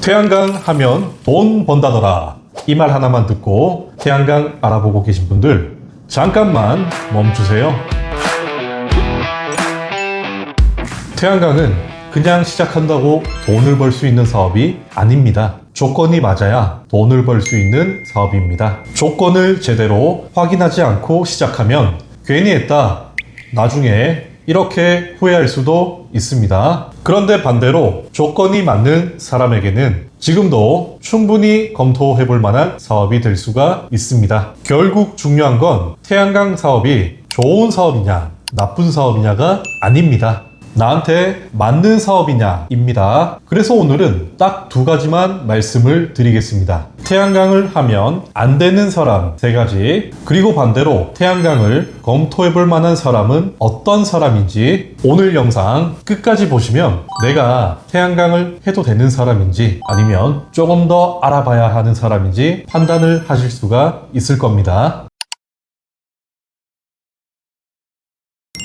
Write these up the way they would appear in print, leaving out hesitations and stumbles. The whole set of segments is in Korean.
태양광 하면 돈 번다더라. 이 말 하나만 듣고 태양광 알아보고 계신 분들 잠깐만 멈추세요. 태양광은 그냥 시작한다고 돈을 벌 수 있는 사업이 아닙니다. 조건이 맞아야 돈을 벌 수 있는 사업입니다. 조건을 제대로 확인하지 않고 시작하면 괜히 했다, 나중에 이렇게 후회할 수도 있습니다. 그런데 반대로 조건이 맞는 사람에게는 지금도 충분히 검토해 볼 만한 사업이 될 수가 있습니다. 결국 중요한 건 태양광 사업이 좋은 사업이냐 나쁜 사업이냐가 아닙니다. 나한테 맞는 사업이냐입니다. 그래서 오늘은 딱 두 가지만 말씀을 드리겠습니다. 태양광을 하면 안 되는 사람 3가지, 그리고 반대로 태양광을 검토해 볼 만한 사람은 어떤 사람인지 오늘 영상 끝까지 보시면 내가 태양광을 해도 되는 사람인지 아니면 조금 더 알아봐야 하는 사람인지 판단을 하실 수가 있을 겁니다.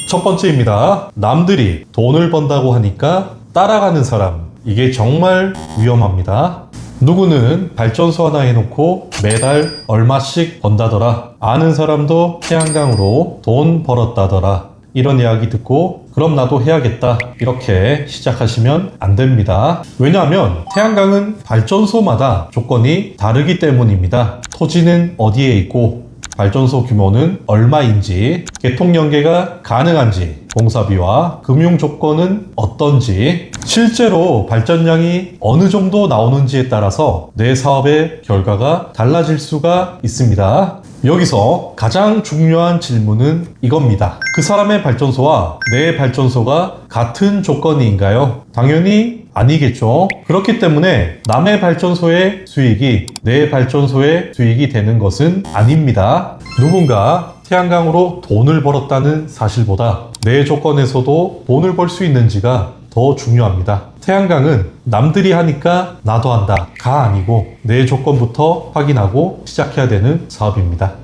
첫 번째입니다. 남들이 돈을 번다고 하니까 따라가는 사람. 이게 정말 위험합니다. 누구는 발전소 하나 해놓고 매달 얼마씩 번다더라. 아는 사람도 태양광으로 돈 벌었다더라. 이런 이야기 듣고 그럼 나도 해야겠다, 이렇게 시작하시면 안 됩니다. 왜냐하면 태양광은 발전소마다 조건이 다르기 때문입니다. 토지는 어디에 있고 발전소 규모는 얼마인지, 개통 연계가 가능한지, 공사비와 금융 조건은 어떤지, 실제로 발전량이 어느 정도 나오는지에 따라서 내 사업의 결과가 달라질 수가 있습니다. 여기서 가장 중요한 질문은 이겁니다. 그 사람의 발전소와 내 발전소가 같은 조건인가요? 당연히 아니겠죠. 그렇기 때문에 남의 발전소의 수익이 내 발전소의 수익이 되는 것은 아닙니다. 누군가 태양광으로 돈을 벌었다는 사실보다 내 조건에서도 돈을 벌 수 있는지가 더 중요합니다. 태양광은 남들이 하니까 나도 한다가 아니고 내 조건부터 확인하고 시작해야 되는 사업입니다.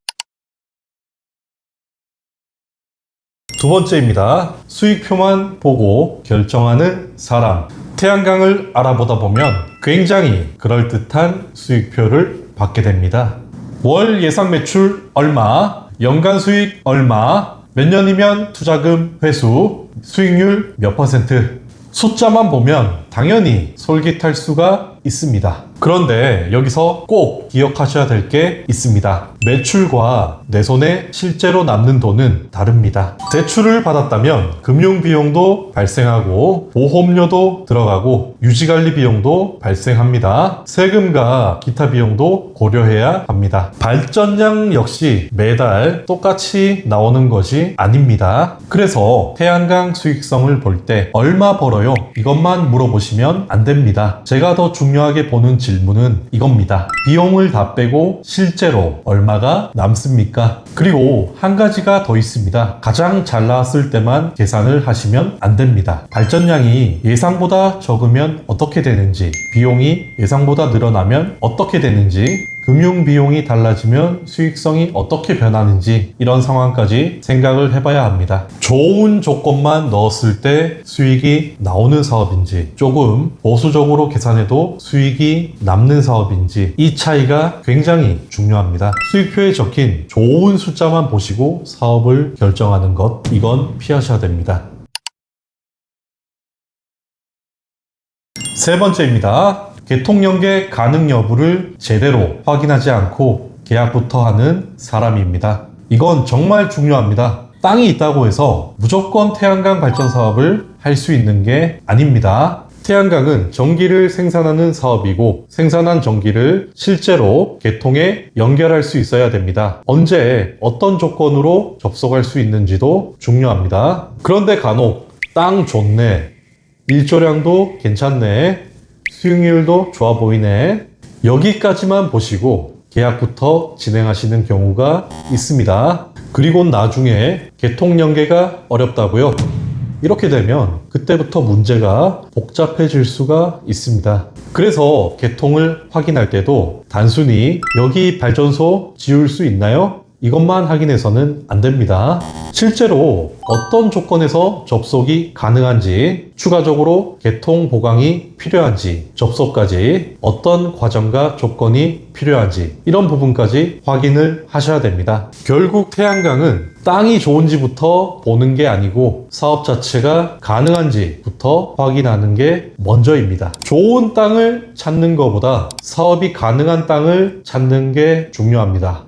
두 번째입니다. 수익표만 보고 결정하는 사람. 태양광을 알아보다 보면 굉장히 그럴듯한 수익표를 받게 됩니다. 월 예상 매출 얼마, 연간 수익 얼마, 몇 년이면 투자금 회수, 수익률 몇 %. 숫자만 보면 당연히 솔깃할 수가 있습니다. 그런데 여기서 꼭 기억하셔야 될 게 있습니다. 매출과 내 손에 실제로 남는 돈은 다릅니다. 대출을 받았다면 금융 비용도 발생하고 보험료도 들어가고 유지관리 비용도 발생합니다. 세금과 기타 비용도 고려해야 합니다. 발전량 역시 매달 똑같이 나오는 것이 아닙니다. 그래서 태양광 수익성을 볼 때 얼마 벌어요? 이것만 물어보시면 안 됩니다. 제가 더 중요하게 보는 질문은 이겁니다. 비용을 다 빼고 실제로 얼마가 남습니까? 그리고 한 가지가 더 있습니다. 가장 잘 나왔을 때만 계산을 하시면 안 됩니다. 발전량이 예상보다 적으면 어떻게 되는지, 비용이 예상보다 늘어나면 어떻게 되는지, 금융 비용이 달라지면 수익성이 어떻게 변하는지, 이런 상황까지 생각을 해봐야 합니다. 좋은 조건만 넣었을 때 수익이 나오는 사업인지, 조금 보수적으로 계산해도 수익이 남는 사업인지, 이 차이가 굉장히 중요합니다. 수익표에 적힌 좋은 숫자만 보시고 사업을 결정하는 것, 이건 피하셔야 됩니다. 세 번째입니다. 개통연계 가능 여부를 제대로 확인하지 않고 계약부터 하는 사람입니다. 이건 정말 중요합니다. 땅이 있다고 해서 무조건 태양광 발전 사업을 할 수 있는 게 아닙니다. 태양광은 전기를 생산하는 사업이고 생산한 전기를 실제로 개통에 연결할 수 있어야 됩니다. 언제 어떤 조건으로 접속할 수 있는지도 중요합니다. 그런데 간혹 땅 좋네, 일조량도 괜찮네, 수익률도 좋아 보이네, 여기까지만 보시고 계약부터 진행하시는 경우가 있습니다. 그리고 나중에 개통 연계가 어렵다고요? 이렇게 되면 그때부터 문제가 복잡해질 수가 있습니다. 그래서 개통을 확인할 때도 단순히 여기 발전소 지을 수 있나요? 이것만 확인해서는 안 됩니다. 실제로 어떤 조건에서 접속이 가능한지, 추가적으로 개통 보강이 필요한지, 접속까지 어떤 과정과 조건이 필요한지 이런 부분까지 확인을 하셔야 됩니다. 결국 태양광은 땅이 좋은지부터 보는 게 아니고 사업 자체가 가능한지부터 확인하는 게 먼저입니다. 좋은 땅을 찾는 것보다 사업이 가능한 땅을 찾는 게 중요합니다.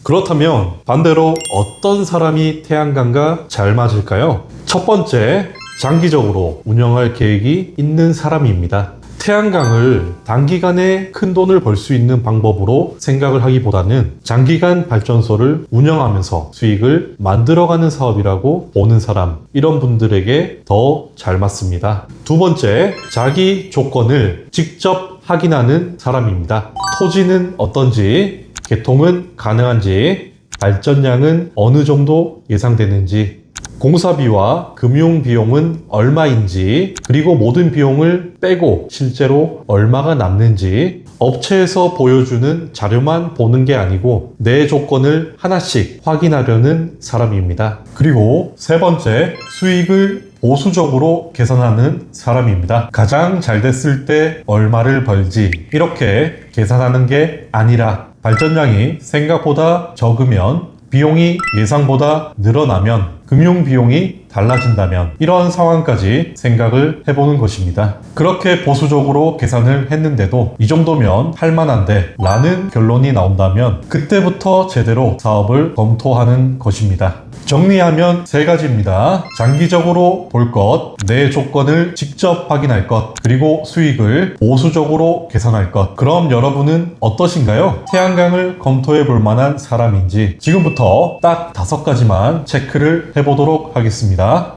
그렇다면 반대로 어떤 사람이 태양광과 잘 맞을까요? 첫 번째, 장기적으로 운영할 계획이 있는 사람입니다. 태양광을 단기간에 큰 돈을 벌 수 있는 방법으로 생각을 하기보다는 장기간 발전소를 운영하면서 수익을 만들어가는 사업이라고 보는 사람, 이런 분들에게 더 잘 맞습니다. 두 번째, 자기 조건을 직접 확인하는 사람입니다. 토지는 어떤지, 개통은 가능한지, 발전량은 어느 정도 예상되는지, 공사비와 금융비용은 얼마인지, 그리고 모든 비용을 빼고 실제로 얼마가 남는지 업체에서 보여주는 자료만 보는 게 아니고 내 조건을 하나씩 확인하려는 사람입니다. 그리고 세 번째, 수익을 보수적으로 계산하는 사람입니다. 가장 잘 됐을 때 얼마를 벌지 이렇게 계산하는 게 아니라 발전량이 생각보다 적으면, 비용이 예상보다 늘어나면, 금융비용이 달라진다면 이런 상황까지 생각을 해보는 것입니다. 그렇게 보수적으로 계산을 했는데도 이 정도면 할만한데 라는 결론이 나온다면 그때부터 제대로 사업을 검토하는 것입니다. 정리하면 세 가지입니다. 장기적으로 볼 것, 내 조건을 직접 확인할 것, 그리고 수익을 보수적으로 계산할 것. 그럼 여러분은 어떠신가요? 태양광을 검토해 볼 만한 사람인지 지금부터 딱 5가지만 체크를 해보도록 하겠습니다.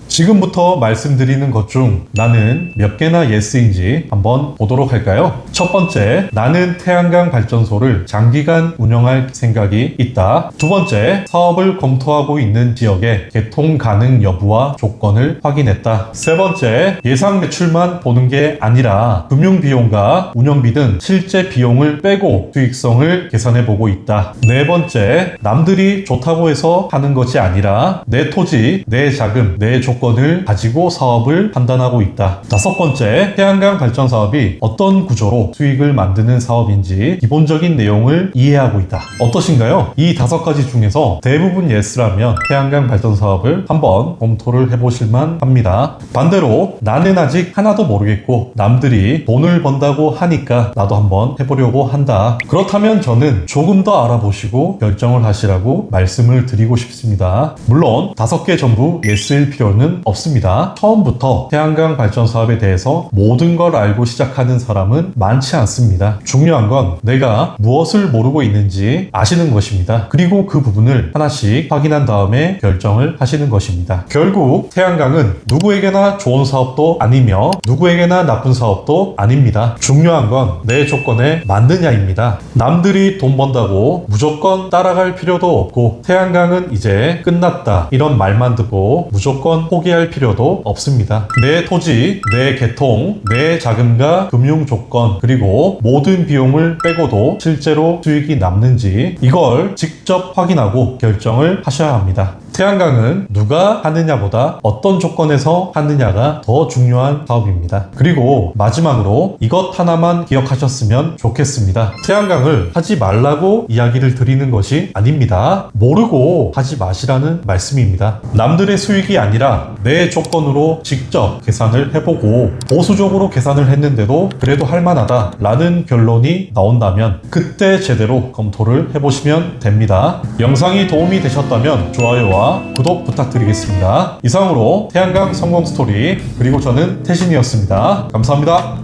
지금부터 말씀드리는 것 중 나는 몇 개나 예스인지 한번 보도록 할까요? 첫 번째, 나는 태양광 발전소를 장기간 운영할 생각이 있다. 두 번째, 사업을 검토하고 있는 지역의 개통 가능 여부와 조건을 확인했다. 세 번째, 예상 매출만 보는 게 아니라 금융비용과 운영비 등 실제 비용을 빼고 수익성을 계산해 보고 있다. 네 번째, 남들이 좋다고 해서 하는 것이 아니라 내 토지, 내 자금, 내 조건을 가지고 사업을 판단하고 있다. 다섯 번째, 태양광 발전 사업이 어떤 구조로 수익을 만드는 사업인지 기본적인 내용을 이해하고 있다. 어떠신가요? 이 5가지 중에서 대부분 예스라면 태양광 발전 사업을 한번 검토를 해보실만 합니다. 반대로 나는 아직 하나도 모르겠고 남들이 돈을 번다고 하니까 나도 한번 해보려고 한다. 그렇다면 저는 조금 더 알아보시고 결정을 하시라고 말씀을 드리고 싶습니다. 물론 5개 전부 예스일 필요는 없습니다. 처음부터 태양광 발전 사업에 대해서 모든 걸 알고 시작하는 사람은 많지 않습니다. 중요한 건 내가 무엇을 모르고 있는지 아시는 것입니다. 그리고 그 부분을 하나씩 확인한 다음에 결정을 하시는 것입니다. 결국 태양광은 누구에게나 좋은 사업도 아니며 누구에게나 나쁜 사업도 아닙니다. 중요한 건 내 조건에 맞느냐입니다. 남들이 돈 번다고 무조건 따라갈 필요도 없고 태양광은 이제 끝났다 이런 말만 듣고 무조건 포기할 필요도 없습니다. 내 토지, 내 개통, 내 자금과 금융 조건, 그리고 모든 비용을 빼고도 실제로 수익이 남는지 이걸 직접 확인하고 결정을 하셔야 합니다. 태양광은 누가 하느냐보다 어떤 조건에서 하느냐가 더 중요한 사업입니다. 그리고 마지막으로 이것 하나만 기억하셨으면 좋겠습니다. 태양광을 하지 말라고 이야기를 드리는 것이 아닙니다. 모르고 하지 마시라는 말씀입니다. 남들의 수익이 아니라 내 조건으로 직접 계산을 해보고 보수적으로 계산을 했는데도 그래도 할만하다 라는 결론이 나온다면 그때 제대로 검토를 해보시면 됩니다. 영상이 도움이 되셨다면 좋아요와 구독 부탁드리겠습니다. 이상으로 태양광 성공 스토리, 그리고 저는 태신이었습니다. 감사합니다.